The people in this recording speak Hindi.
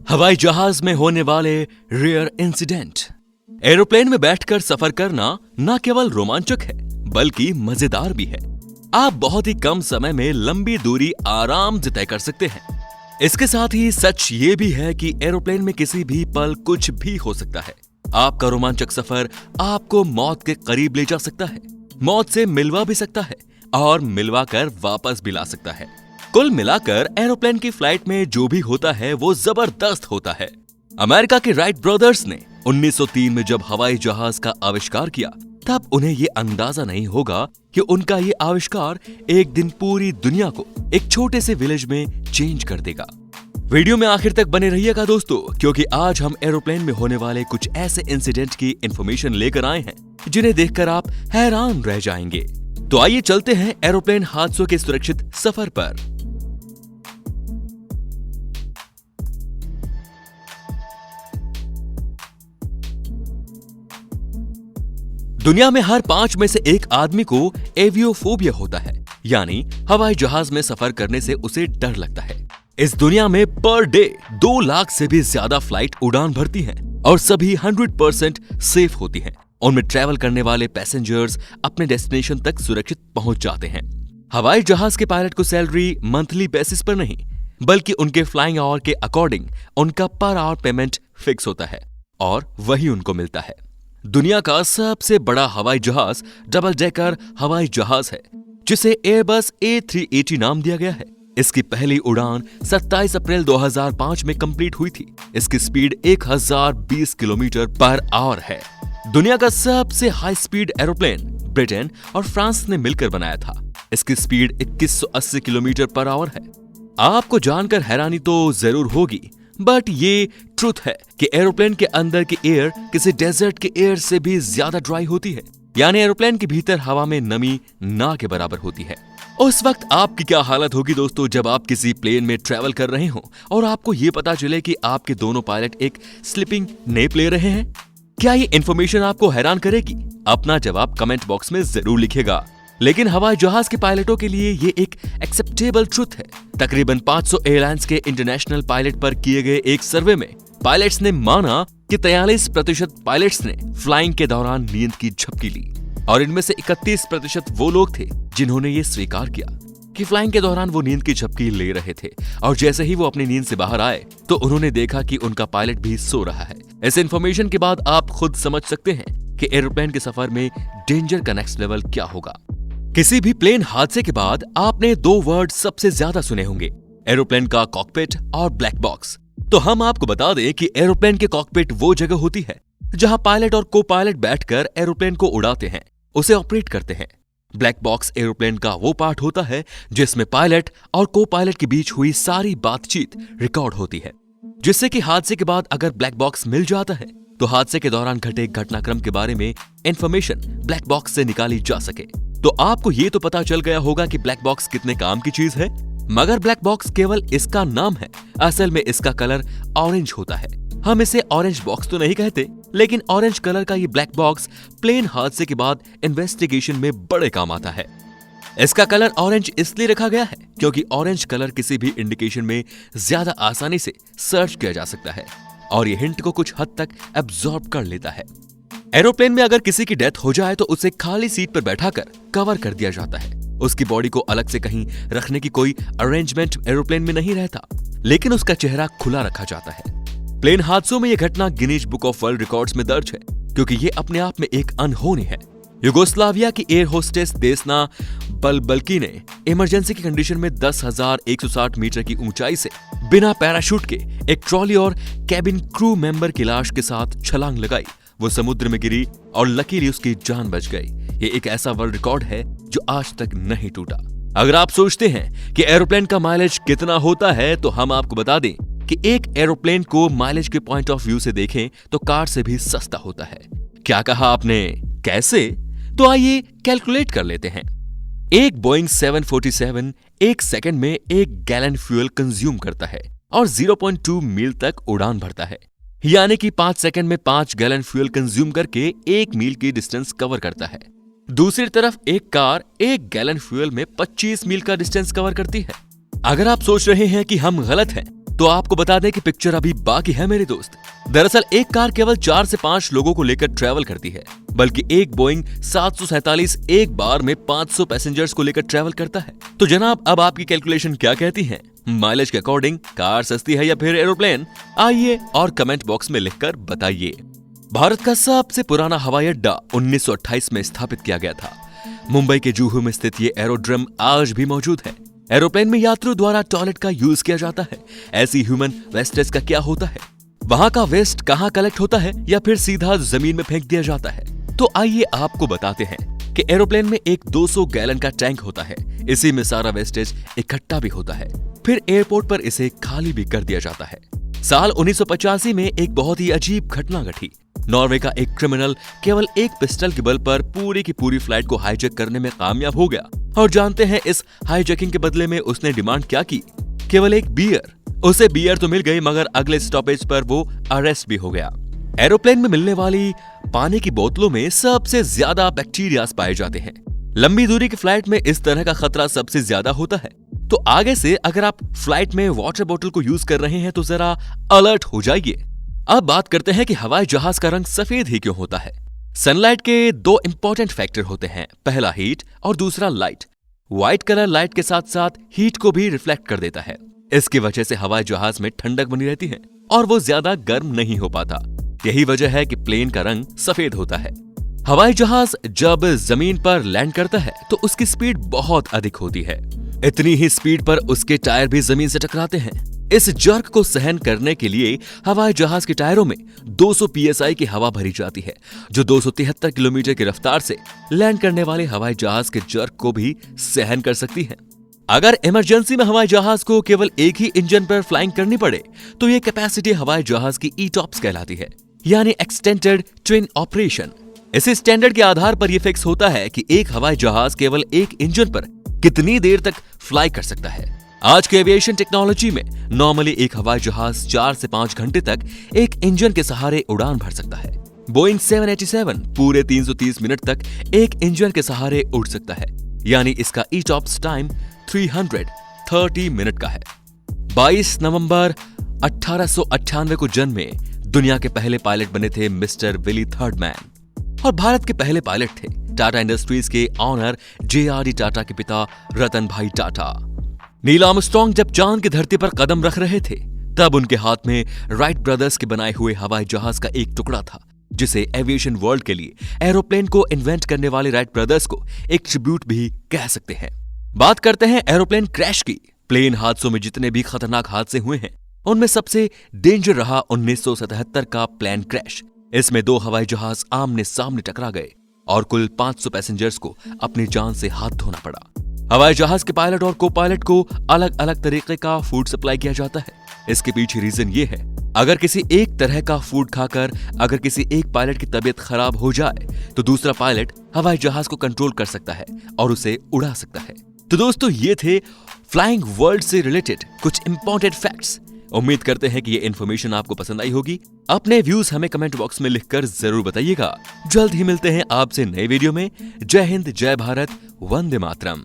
हवाई जहाज में होने वाले रेयर इंसिडेंट। एरोप्लेन में बैठकर सफर करना न केवल रोमांचक है बल्कि मजेदार भी है। आप बहुत ही कम समय में लंबी दूरी आराम से तय कर सकते हैं। इसके साथ ही सच ये भी है कि एरोप्लेन में किसी भी पल कुछ भी हो सकता है। आपका रोमांचक सफर आपको मौत के करीब ले जा सकता है, मौत से मिलवा भी सकता है और मिलवा कर वापस भी ला सकता है। कुल मिलाकर एरोप्लेन की फ्लाइट में जो भी होता है वो जबरदस्त होता है। अमेरिका के राइट ब्रदर्स ने 1903 में जब हवाई जहाज का आविष्कार किया तब उन्हें ये अंदाजा नहीं होगा कि उनका ये आविष्कार एक दिन पूरी दुनिया को एक छोटे से विलेज में चेंज कर देगा। वीडियो में आखिर तक बने रहिएगा दोस्तों, क्योंकि आज हम एरोप्लेन में होने वाले कुछ ऐसे इंसिडेंट की इंफॉर्मेशन लेकर आए हैं जिन्हें देखकर आप हैरान रह जाएंगे। तो आइए चलते हैं एरोप्लेन हादसों के सुरक्षित सफर पर। दुनिया में हर 5 में से एक आदमी को एवियोफोबिया होता है, यानी हवाई जहाज में सफर करने से उसे डर लगता है। इस दुनिया में पर डे 2 लाख से भी ज्यादा फ्लाइट उड़ान भरती हैं और सभी 100% सेफ होती हैं। उनमें ट्रैवल करने वाले पैसेंजर्स अपने डेस्टिनेशन तक सुरक्षित पहुंच जाते हैं। हवाई जहाज के पायलट को सैलरी मंथली बेसिस पर नहीं बल्कि उनके फ्लाइंग आवर के अकॉर्डिंग उनका पर आवर पेमेंट फिक्स होता है और वही उनको मिलता है। दुनिया का सबसे बड़ा हवाई जहाज डबल डेकर हवाई जहाज है, जिसे एयरबस A380 नाम दिया गया है। इसकी पहली उड़ान 27 अप्रैल 2005 में कंप्लीट हुई थी। इसकी स्पीड 1020 किलोमीटर पर आवर है। दुनिया का सबसे हाई स्पीड एरोप्लेन ब्रिटेन और फ्रांस ने मिलकर बनाया था। इसकी स्पीड 2180 किलोमीटर पर आवर है। आपको जानकर हैरानी तो जरूर होगी, बट ये ट्रुथ है कि एरोप्लेन के अंदर की एयर किसी डेजर्ट के एयर से भी ज्यादा ड्राई होती है, यानी एरोप्लेन के भीतर हवा में नमी ना के बराबर होती है। उस वक्त आपकी क्या हालत होगी दोस्तों जब आप किसी प्लेन में ट्रैवल कर रहे हो और आपको ये पता चले कि आपके दोनों पायलट एक स्लीपिंग नैप ले रहे हैं। क्या ये इन्फॉर्मेशन आपको हैरान करेगी? अपना जवाब कमेंट बॉक्स में जरूर लिखेगा। लेकिन हवाई जहाज के पायलटों के लिए ये एक एक्सेप्टेबल ट्रुथ है। तकरीबन 500 एयरलाइंस के इंटरनेशनल पायलट पर किए गए एक सर्वे में पायलट्स ने माना कि 43% पायलट्स ने फ्लाइंग के दौरान नींद की झपकी ली और इनमें से 31% वो लोग थे जिन्होंने ये स्वीकार किया कि फ्लाइंग के दौरान वो नींद की झपकी ले रहे थे और जैसे ही वो अपनी नींद से बाहर आए तो उन्होंने देखा कि उनका पायलट भी सो रहा है। इस इन्फॉर्मेशन के बाद आप खुद समझ सकते हैं कि एरोप्लेन के सफर में डेंजर का नेक्स्ट लेवल क्या होगा। किसी भी प्लेन हादसे के बाद आपने 2 वर्ड सबसे ज्यादा सुने होंगे, एरोप्लेन का कॉकपिट और ब्लैक बॉक्स। तो हम आपको बता दें कि एरोप्लेन के कॉकपिट वो जगह होती है जहां पायलट और को पायलट बैठकर एरोप्लेन को उड़ाते हैं, उसे ऑपरेट करते हैं। ब्लैक बॉक्स एरोप्लेन का वो पार्ट होता है जिसमें पायलट और को पायलट के बीच हुई सारी बातचीत रिकॉर्ड होती है, जिससे कि हादसे के बाद अगर ब्लैक बॉक्स मिल जाता है तो हादसे के दौरान घटे घटनाक्रम के बारे में इंफॉर्मेशन ब्लैक बॉक्स से निकाली जा सके। तो आपको ये तो पता चल गया होगा कि ब्लैक बॉक्स कितने काम की चीज है, मगर ब्लैक बॉक्स केवल इसका नाम है। असल में इसका कलर ऑरेंज होता है। हम इसे ऑरेंज बॉक्स तो नहीं कहते, लेकिन ऑरेंज कलर का ये ब्लैक बॉक्स प्लेन हादसे के बाद इन्वेस्टिगेशन में बड़े काम आता है। इसका कलर ऑरेंज इसलिए रखा गया है क्योंकि ऑरेंज कलर किसी भी इंडिकेशन में ज्यादा आसानी से सर्च किया जा सकता है और ये हिंट को कुछ हद तक एब्जॉर्ब कर लेता है। एरोप्लेन में अगर किसी की डेथ हो जाए तो उसे खाली सीट पर बैठाकर कवर कर दिया जाता है। उसकी बॉडी को अलग से कहीं रखने की कोई अरेंजमेंट एरोप्लेन में नहीं रहता, लेकिन उसका चेहरा खुला रखा जाता है। प्लेन हादसों में यह घटना Guinness book of world records में दर्ज है क्योंकि ये अपने आप में एक अनहोनी है। युगोस्लाविया की एयर होस्टेस देसना बलबल्की ने इमरजेंसी की कंडीशन में 10,160 मीटर की ऊंचाई से बिना पैराशूट के एक ट्रॉली और कैबिन क्रू मेंबर की लाश के साथ छलांग लगाई। वो समुद्र में गिरी और लकीली उसकी जान बच गई। ये एक ऐसा वर्ल्ड रिकॉर्ड है जो आज तक नहीं टूटा। अगर आप सोचते हैं कि एरोप्लेन का माइलेज कितना होता है तो हम आपको बता दें कि एक एरोप्लेन को माइलेज के पॉइंट ऑफ व्यू से देखें तो कार से भी सस्ता होता है। क्या कहा आपने? कैसे? तो आइए कैलकुलेट कर लेते हैं। एक बोइंग 747 एक सेकंड में 1 गैलन फ्यूल कंज्यूम करता है और 0.2 मील तक उड़ान भरता है, यानी कि 5 सेकंड में 5 गैलन फ्यूल कंज्यूम करके 1 मील की डिस्टेंस कवर करता है। दूसरी तरफ एक कार 1 गैलन फ्यूल में 25 मील का डिस्टेंस कवर करती है। अगर आप सोच रहे हैं कि हम गलत हैं, तो आपको बता दें कि पिक्चर अभी बाकी है मेरे दोस्त। दरअसल एक कार केवल 4 से 5 लोगों को लेकर ट्रैवल करती है, बल्कि एक बोइंग 747 एक बार में 500 पैसेंजर्स को लेकर ट्रैवल करता है। तो जनाब, अब आपकी कैलकुलेशन क्या कहती है? माइलेज के अकॉर्डिंग कार सस्ती है या फिर एरोप्लेन? आइए और कमेंट बॉक्स में लिखकर बताइए। भारत का सबसे पुराना हवाई अड्डा 1928 में स्थापित किया गया था। मुंबई के जुहू में स्थित ये एरोड्रम आज भी मौजूद है। एरोप्लेन में यात्रियों द्वारा टॉयलेट का यूज किया जाता है। ऐसी ह्यूमन वेस्टेज का क्या होता है? वहां का वेस्ट कहां कलेक्ट होता है या फिर सीधा जमीन में फेंक दिया जाता है? तो आइए आपको बताते हैं कि एरोप्लेन में एक 200 गैलन का टैंक होता है। इसी में सारा वेस्टेज इकट्ठा भी होता है, फिर एयरपोर्ट पर इसे खाली भी कर दिया जाता है। साल 1985 में एक बहुत ही अजीब घटना घटी। नॉर्वे का एक क्रिमिनल केवल एक पिस्टल के बल पर पूरी की पूरी फ्लाइट को हाईजैक करने में कामयाब हो गया। और जानते हैं इस हाईजैकिंग के बदले में उसने डिमांड क्या की? केवल एक बियर। उसे बियर तो मिल गई, मगर अगले स्टॉपेज पर वो अरेस्ट भी हो गया। एरोप्लेन में मिलने वाली पानी की बोतलों में सबसे ज्यादा बैक्टीरिया पाए जाते हैं। लंबी दूरी की फ्लाइट में इस तरह का खतरा सबसे ज्यादा होता है। तो आगे से अगर आप फ्लाइट में वाटर बोतल को यूज कर रहे हैं तो जरा अलर्ट हो जाइए। अब बात करते हैं कि हवाई जहाज का रंग सफेद ही क्यों होता है। सनलाइट के 2 इंपॉर्टेंट फैक्टर होते हैं, पहला हीट और दूसरा लाइट। व्हाइट कलर लाइट के साथ साथ हीट को भी रिफ्लेक्ट कर देता है। इसकी वजह से हवाई जहाज में ठंडक बनी रहती है और वो ज्यादा गर्म नहीं हो पाता। यही वजह है कि प्लेन का रंग सफेद होता है। हवाई जहाज जब जमीन पर लैंड करता है तो उसकी स्पीड बहुत अधिक होती है। इतनी ही स्पीड पर उसके टायर भी जमीन से टकराते हैं। इस जर्क को सहन करने के लिए हवाई जहाज के टायरों में 200 psi की हवा भरी जाती है, जो 273 किलोमीटर की रफ्तार से लैंड करने वाले हवाई जहाज के जर्क को भी सहन कर सकती है। अगर इमरजेंसी में हवाई जहाज को केवल एक ही इंजन पर फ्लाइंग करनी पड़े तो ये कैपेसिटी हवाई जहाज की ETOPS कहलाती है, यानी एक्सटेंडेड ट्विन ऑपरेशन। इसी स्टैंडर्ड के आधार पर यह फिक्स होता है कि एक हवाई जहाज केवल एक इंजन पर कितनी देर तक फ्लाई कर सकता है। आज के एविएशन टेक्नोलॉजी में नॉर्मली एक हवाई जहाज 4 से 5 घंटे तक एक इंजन के सहारे उड़ान भर सकता है। बोइंग 787 पूरे 330 मिनट तक एक इंजन के सहारे उड़ सकता है, यानी इसका ETOPS टाइम 330 मिनट का है। 22 नवंबर 1898 को जन्मे दुनिया के पहले पायलट बने थे मिस्टर विली थर्डमैन, और भारत के पहले पायलट थे टाटा इंडस्ट्रीज के ऑनर JRD टाटा के पिता रतन भाई टाटा। नील आर्मस्ट्रांग जब चांद की धरती पर कदम रख रहे थे तब उनके हाथ में राइट ब्रदर्स के बनाए हुए हवाई जहाज का एक टुकड़ा था, जिसे एविएशन वर्ल्ड के लिए एरोप्लेन को इन्वेंट करने वाले राइट ब्रदर्स को एक ट्रिब्यूट भी कह सकते हैं। बात करते हैं एरोप्लेन क्रैश की। प्लेन हादसों में जितने भी खतरनाक हादसे हुए हैं उनमें सबसे डेंजर रहा 1977 का प्लेन क्रैश। इसमें 2 हवाई जहाज आमने सामने टकरा गए और कुल 500 पैसेंजर्स को अपनी जान से हाथ धोना पड़ा। हवाई जहाज के पायलट और को पायलट को अलग अलग तरीके का फूड सप्लाई किया जाता है। इसके पीछे रीजन ये है, अगर किसी एक तरह का फूड खाकर अगर किसी एक पायलट की तबीयत खराब हो जाए तो दूसरा पायलट हवाई जहाज को कंट्रोल कर सकता है और उसे उड़ा सकता है। तो दोस्तों, ये थे फ्लाइंग वर्ल्ड से रिलेटेड कुछ इंपॉर्टेंट फैक्ट्स। उम्मीद करते हैं कि ये इन्फॉर्मेशन आपको पसंद आई होगी। अपने व्यूज हमें कमेंट बॉक्स में लिखकर जरूर बताइएगा। जल्द ही मिलते हैं आपसे नए वीडियो में। जय हिंद, जय भारत, वंदे मातरम।